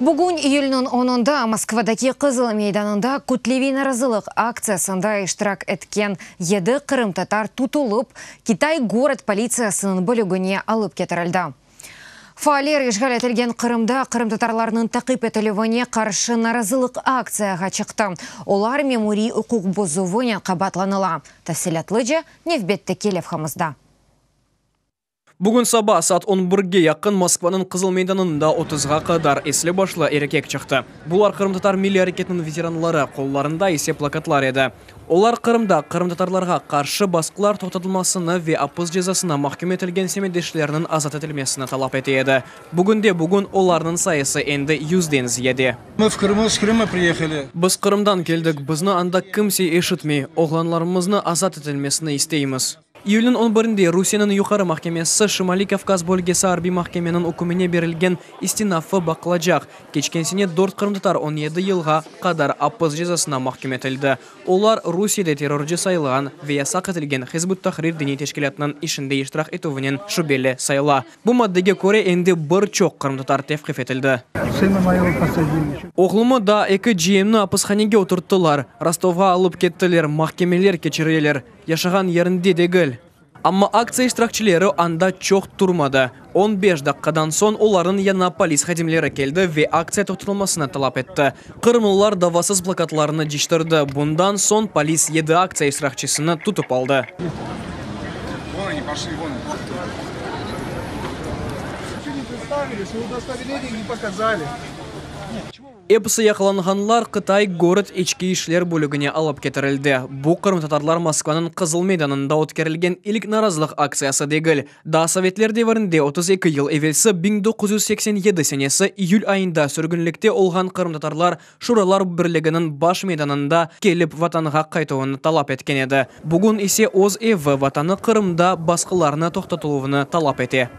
Бүгін июльнің 10-ында Москвадаки Қызыл мейданында күтлеви наразылық акциясында иштирак эткен 7 қырым татар тутулып, Китай город полициясының бөлігіне алып кетірілді. Фаалер ишгал етілген Қырымда Қырым татарларының тақип етілуіне қаршы наразылық акцияға шықты. Олар мемори ұқуқ бұзуыне қабатланыла. Тәфсилатлыжы Невбетті Келевхамызда. Бүгін саба саат 11-ге яқын Москваның Қызыл мейданында 30-ға қадар эсле башлы ерекек чықты. Бұлар Қырым татар милли әрекетінің ветеранлары қолларында есе плакатлар еді. Олар Қырымда Қырым татарларға қаршы басқылар тоқтатылмасыны ве апыз жазасына махкім етілген семедешілерінің азат етілмесіні талап етеді. Бүгін оларның сайысы енді 100-ден зияде. Мы в Крыму, с Крыма приехали. Біз Қырымдан келдік, бізні анда кімсе ешітмей, оғланларымызны азат етілмесіні істейміз. Июльнің 11-де Русияның юқары махкемесі Шымали Кавказ бөлгесі арби махкеменің үкіміне берілген истинафы бақылажақ. Кечкенсіне 4 Қырым татар 17 елға қадар апыз жазасына махкем етілді. Олар Русияда терроржы сайылған ве сақ етілген Хизбут Тахрир діни тешкілетінің ішінде иштирак етуінен шүбелі сайыла. Бұл маддеге көре енді бір чоқ Қырым татар тевқиф етілді. Оғлымы да екі жиемні апызханеге отырттылар. Ростовға алып кеттілер, махкемелер кечірелер. Яшаған ерінде дегіл. Амма акция иштиракчылары анда чоқ тұрмады. 15 даққадан сон олардың яна полис хадимлері келді ве акция тоқтатылмасына талап етті. Қырымлылар давасыз плакатларыны жиштырды. Бұндан сон полис 7 акция иштиракчысыны тұтып алды. Эпсы яқыланғанлар Қытай город ички ишлер бөлігіне алып кетірілді. Бұл Қырым татарлар Москваның Қызыл мейданында өткерілген илік наразылық акциясы дегіл. Да Советлер деварінде 32 ел евелсі 1987 сенесі июль айында сүргінлікте олған Қырым татарлар Шуралар бірлігінің баш мейданында келіп ватанға қайтуын талап еткен еді. Бүгін есе ОЗ ватаны Қырымда басқыларына тоқтатылуыны талап ете.